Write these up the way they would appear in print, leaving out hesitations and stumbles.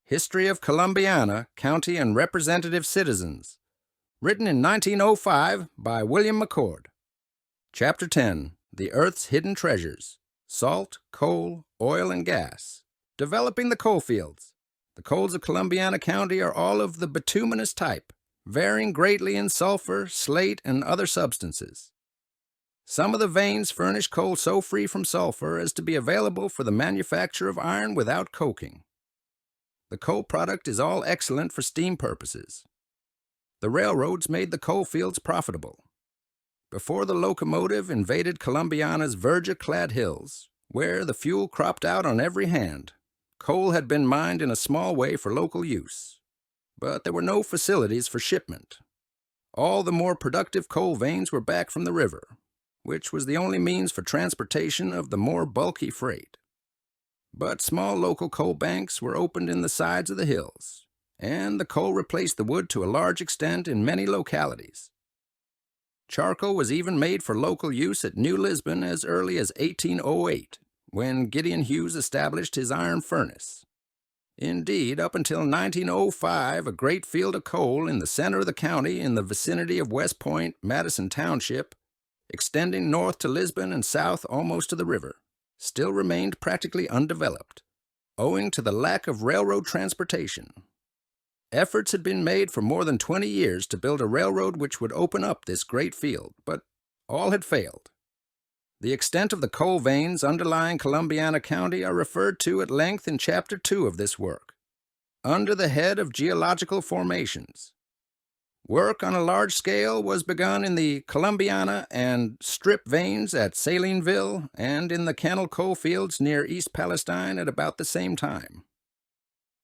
History of Columbiana County and Representative Citizens, written in 1905 by William McCord. Chapter 10, The Earth's Hidden Treasures, Salt, Coal, Oil, and Gas. Developing the coal fields. The coals of Columbiana County are all of the bituminous type, varying greatly in sulfur, slate, and other substances. Some of the veins furnish coal so free from sulfur as to be available for the manufacture of iron without coking. The coal product is all excellent for steam purposes. The railroads made the coal fields profitable. Before the locomotive invaded Columbiana's verdure-clad hills, where the fuel cropped out on every hand, coal had been mined in a small way for local use. But there were no facilities for shipment. All the more productive coal veins were back from the river, which was the only means for transportation of the more bulky freight. But small local coal banks were opened in the sides of the hills, and the coal replaced the wood to a large extent in many localities. Charcoal was even made for local use at New Lisbon as early as 1808, when Gideon Hughes established his iron furnace. Indeed, up until 1905, a great field of coal in the center of the county in the vicinity of West Point, Madison Township, extending north to Lisbon and south almost to the river, still remained practically undeveloped, owing to the lack of railroad transportation. Efforts had been made for more than 20 years to build a railroad which would open up this great field, but all had failed. The extent of the coal veins underlying Columbiana County are referred to at length in Chapter 2 of this work, under the head of Geological Formations. Work on a large scale was begun in the Columbiana and Strip veins at Salineville and in the Cannel coal fields near East Palestine at about the same time.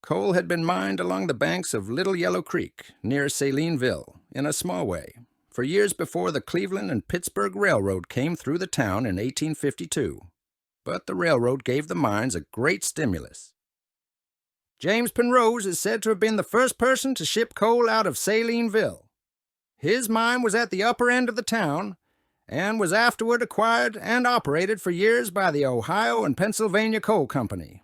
Coal had been mined along the banks of Little Yellow Creek near Salineville in a small way for years before the Cleveland and Pittsburgh Railroad came through the town in 1852, but the railroad gave the mines a great stimulus. James Penrose is said to have been the first person to ship coal out of Salineville. His mine was at the upper end of the town and was afterward acquired and operated for years by the Ohio and Pennsylvania Coal Company.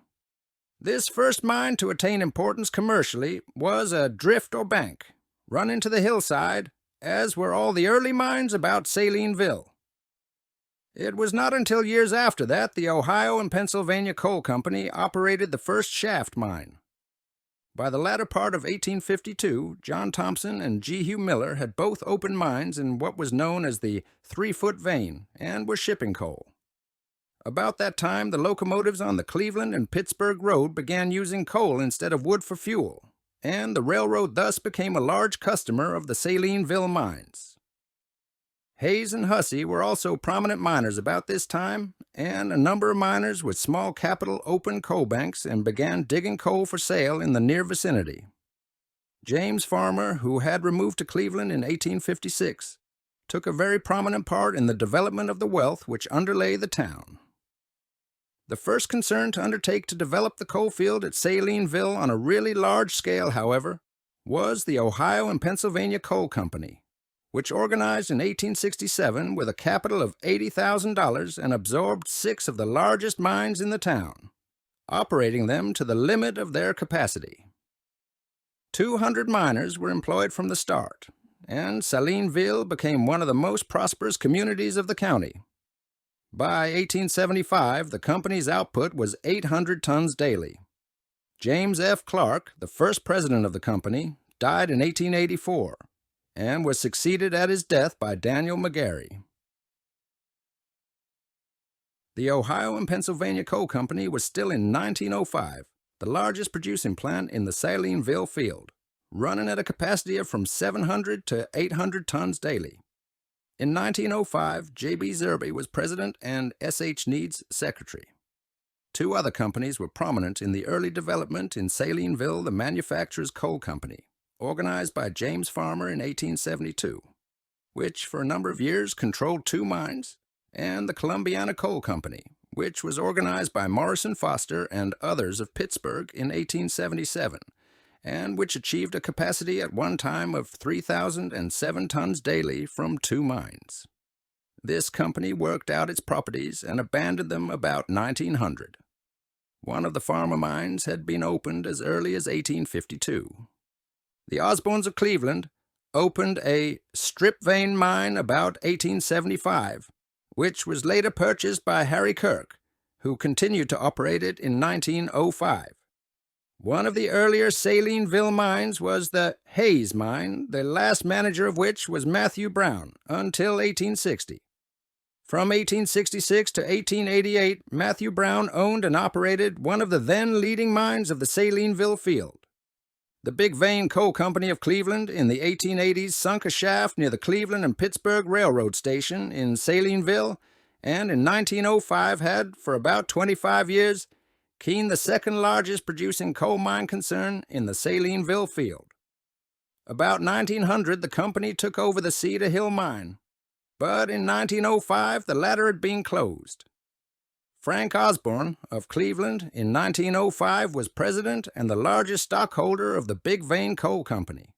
This first mine to attain importance commercially was a drift or bank, run into the hillside, as were all the early mines about Salineville. It was not until years after that the Ohio and Pennsylvania Coal Company operated the first shaft mine. By the latter part of 1852, John Thompson and G. Hugh Miller had both opened mines in what was known as the 3-foot vein and were shipping coal. About that time, the locomotives on the Cleveland and Pittsburgh Road began using coal instead of wood for fuel, and the railroad thus became a large customer of the Salineville mines. Hayes and Hussey were also prominent miners about this time, and a number of miners with small capital opened coal banks and began digging coal for sale in the near vicinity. James Farmer, who had removed to Cleveland in 1856, took a very prominent part in the development of the wealth which underlay the town. The first concern to undertake to develop the coal field at Salineville on a really large scale, however, was the Ohio and Pennsylvania Coal Company, which organized in 1867 with a capital of $80,000 and absorbed 6 of the largest mines in the town, operating them to the limit of their capacity. 200 miners were employed from the start, and Salineville became one of the most prosperous communities of the county. By 1875, the company's output was 800 tons daily. James F. Clark, the first president of the company, died in 1884, and was succeeded at his death by Daniel McGarry. The Ohio and Pennsylvania Coal Company was still in 1905 the largest producing plant in the Salineville field, running at a capacity of from 700 to 800 tons daily. In 1905, J.B. Zerby was president and S.H. Needs secretary. 2 other companies were prominent in the early development in Salineville, the Manufacturers Coal Company, organized by James Farmer in 1872, which for a number of years controlled 2 mines, and the Columbiana Coal Company, which was organized by Morrison Foster and others of Pittsburgh in 1877, and which achieved a capacity at one time of 3,007 tons daily from 2 mines. This company worked out its properties and abandoned them about 1900. One of the farmer mines had been opened as early as 1852. The Osborns of Cleveland opened a strip vein mine about 1875, which was later purchased by Harry Kirk, who continued to operate it in 1905. One of the earlier Salineville mines was the Hayes mine, the last manager of which was Matthew Brown, until 1860. From 1866 to 1888, Matthew Brown owned and operated one of the then leading mines of the Salineville field. The Big Vein Coal Company of Cleveland in the 1880s sunk a shaft near the Cleveland and Pittsburgh Railroad Station in Salineville, and in 1905 had, for about 25 years, been the second largest producing coal mine concern in the Salineville field. About 1900, the company took over the Cedar Hill mine, but in 1905 the latter had been closed. Frank Osborn of Cleveland in 1905 was president and the largest stockholder of the Big Vein Coal Company.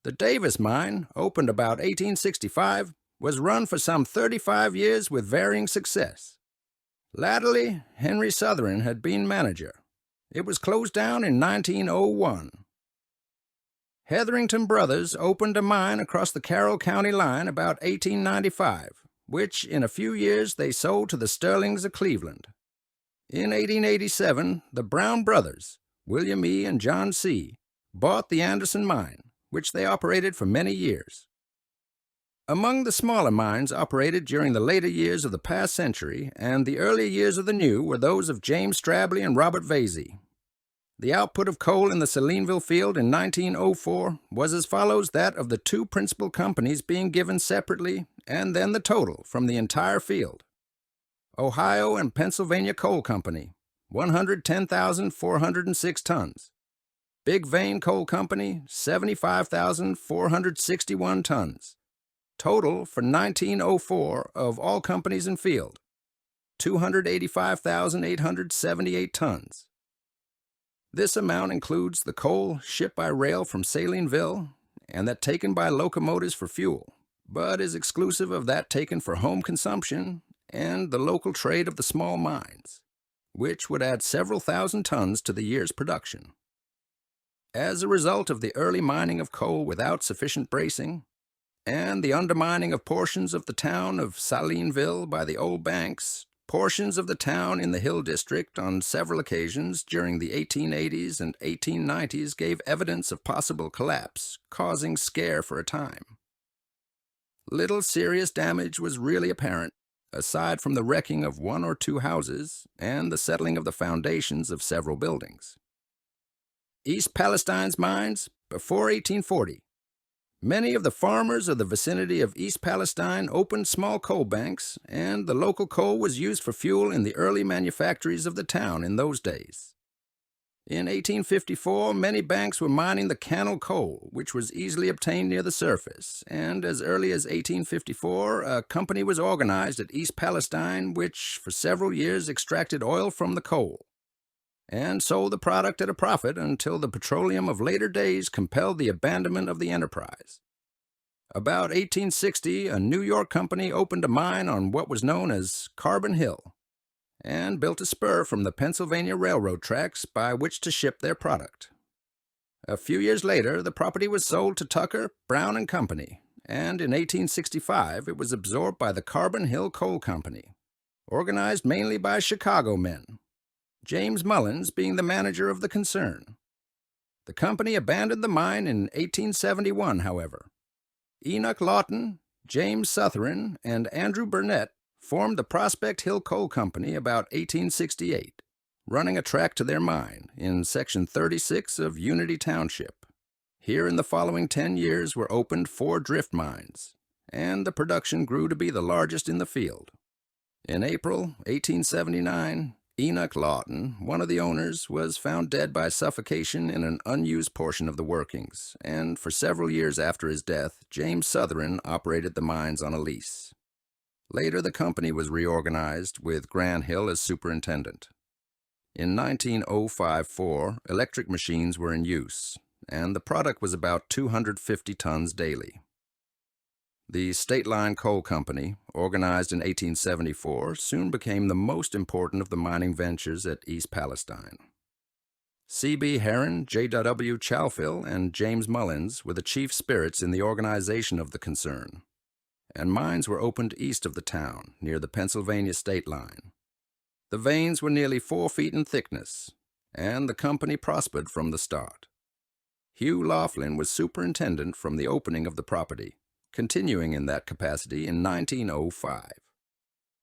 The Davis mine, opened about 1865, was run for some 35 years with varying success. Latterly, Henry Southern had been manager. It was closed down in 1901. Hetherington Brothers opened a mine across the Carroll County line about 1895, which in a few years they sold to the Sterlings of Cleveland. In 1887, the Brown brothers, William E. and John C., bought the Anderson mine, which they operated for many years. Among the smaller mines operated during the later years of the past century and the earlier years of the new were those of James Strabley and Robert Vasey. The output of coal in the Salineville field in 1904 was as follows: that of the two principal companies being given separately, and then the total from the entire field. Ohio and Pennsylvania Coal Company, 110,406 tons. Big Vein Coal Company, 75,461 tons. Total for 1904 of all companies in field, 285,878 tons. This amount includes the coal shipped by rail from Salineville and that taken by locomotives for fuel, but is exclusive of that taken for home consumption and the local trade of the small mines, which would add several thousand tons to the year's production. As a result of the early mining of coal without sufficient bracing, and the undermining of portions of the town of Salineville by the old banks, portions of the town in the Hill District on several occasions during the 1880s and 1890s gave evidence of possible collapse, causing scare for a time. Little serious damage was really apparent, aside from the wrecking of one or two houses and the settling of the foundations of several buildings. East Palestine's mines before 1840. Many of the farmers of the vicinity of East Palestine opened small coal banks, and the local coal was used for fuel in the early manufactories of the town in those days. In 1854, many banks were mining the cannel coal, which was easily obtained near the surface, and as early as 1854, a company was organized at East Palestine which, for several years, extracted oil from the coal and sold the product at a profit until the petroleum of later days compelled the abandonment of the enterprise. About 1860, a New York company opened a mine on what was known as Carbon Hill and built a spur from the Pennsylvania Railroad tracks by which to ship their product. A few years later, the property was sold to Tucker, Brown and Company, and in 1865 it was absorbed by the Carbon Hill Coal Company, organized mainly by Chicago men, James Mullins being the manager of the concern. The company abandoned the mine in 1871, however. Enoch Lawton, James Southern, and Andrew Burnett formed the Prospect Hill Coal Company about 1868, running a track to their mine in Section 36 of Unity Township. Here in the following 10 years were opened 4 drift mines, and the production grew to be the largest in the field. In April 1879, Enoch Lawton, one of the owners, was found dead by suffocation in an unused portion of the workings, and for several years after his death, James Southern operated the mines on a lease. Later, the company was reorganized, with Grant Hill as superintendent. In 1905-04, electric machines were in use, and the product was about 250 tons daily. The State Line Coal Company, organized in 1874, soon became the most important of the mining ventures at East Palestine. C.B. Herron, J.W. Chalfill, and James Mullins were the chief spirits in the organization of the concern, and mines were opened east of the town, near the Pennsylvania state line. The veins were nearly 4 feet in thickness, and the company prospered from the start. Hugh Laughlin was superintendent from the opening of the property, continuing in that capacity in 1905.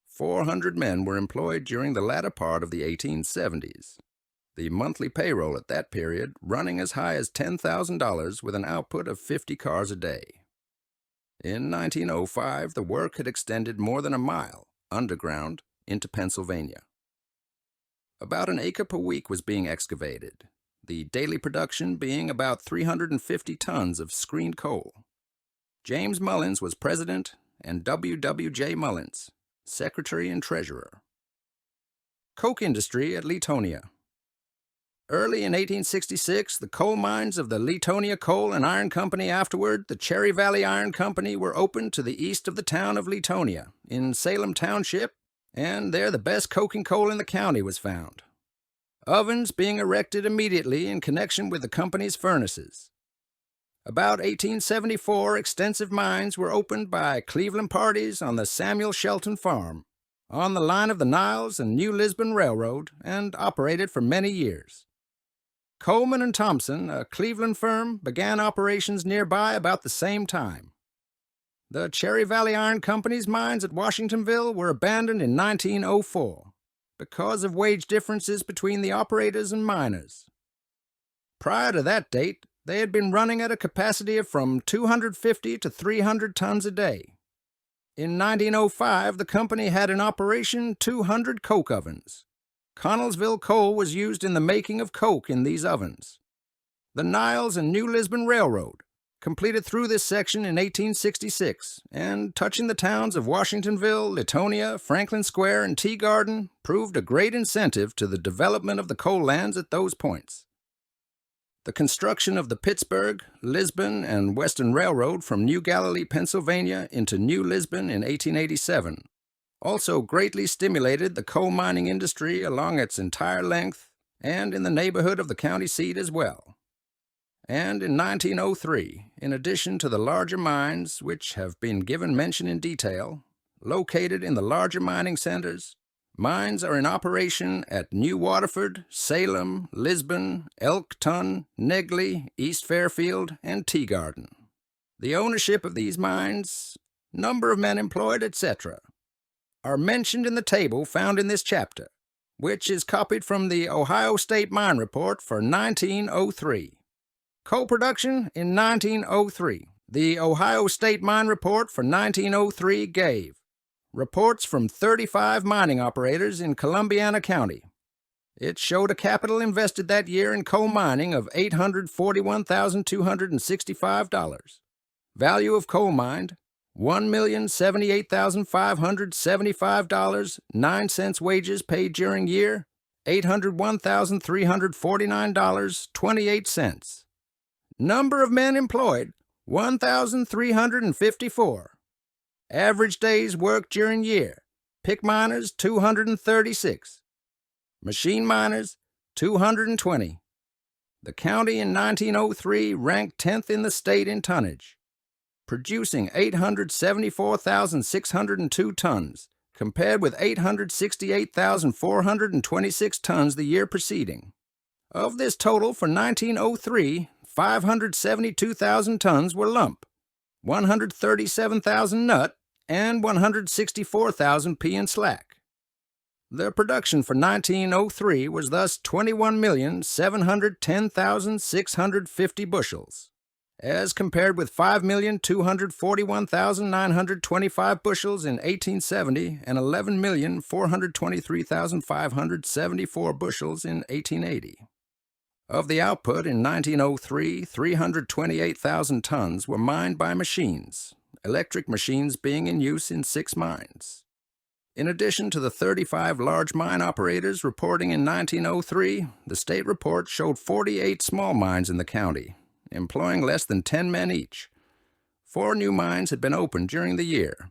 400 men were employed during the latter part of the 1870s. The monthly payroll at that period running as high as $10,000 with an output of 50 cars a day. In 1905, the work had extended more than a mile, underground, into Pennsylvania. About an acre per week was being excavated, the daily production being about 350 tons of screened coal. James Mullins was president, and W.W.J. Mullins, secretary and treasurer. Coke industry at Leetonia. Early in 1866, the coal mines of the Leetonia Coal and Iron Company, afterward the Cherry Valley Iron Company, were opened to the east of the town of Leetonia, in Salem Township, and there the best coking coal in the county was found. Ovens being erected immediately in connection with the company's furnaces. About 1874, extensive mines were opened by Cleveland parties on the Samuel Shelton Farm, on the line of the Niles and New Lisbon Railroad, and operated for many years. Coleman and Thompson, a Cleveland firm, began operations nearby about the same time. The Cherry Valley Iron Company's mines at Washingtonville were abandoned in 1904 because of wage differences between the operators and miners. Prior to that date, they had been running at a capacity of from 250 to 300 tons a day. In 1905, the company had in operation 200 coke ovens. Connellsville coal was used in the making of coke in these ovens. The Niles and New Lisbon Railroad, completed through this section in 1866, and touching the towns of Washingtonville, Leetonia, Franklin Square, and Tea Garden, proved a great incentive to the development of the coal lands at those points. The construction of the Pittsburgh, Lisbon, and Western Railroad from New Galilee, Pennsylvania, into New Lisbon in 1887 also greatly stimulated the coal mining industry along its entire length and in the neighborhood of the county seat as well. And in 1903, in addition to the larger mines which have been given mention in detail, located in the larger mining centers, mines are in operation at New Waterford, Salem, Lisbon, Elkton, Negley, East Fairfield, and Tea Garden. The ownership of these mines, number of men employed, etc., are mentioned in the table found in this chapter, which is copied from the Ohio State Mine Report for 1903. Coal production in 1903. The Ohio State Mine Report for 1903 gave reports from 35 mining operators in Columbiana County. It showed a capital invested that year in coal mining of $841,265. Value of coal mined, $1,078,575, 9 cents wages paid during year, $801,349, 28 cents. Number of men employed, 1,354. Average days worked during year, pick miners, 236. Machine miners, 220. The county in 1903 ranked 10th in the state in tonnage, producing 874,602 tons, compared with 868,426 tons the year preceding. Of this total for 1903, 572,000 tons were lump, 137,000 nut, and 164,000 pea and slack. The production for 1903 was thus 21,710,650 bushels, as compared with 5,241,925 bushels in 1870 and 11,423,574 bushels in 1880. Of the output in 1903, 328,000 tons were mined by machines, electric machines being in use in 6 mines. In addition to the 35 large mine operators reporting in 1903, the state report showed 48 small mines in the county, employing less than 10 men each. 4 new mines had been opened during the year.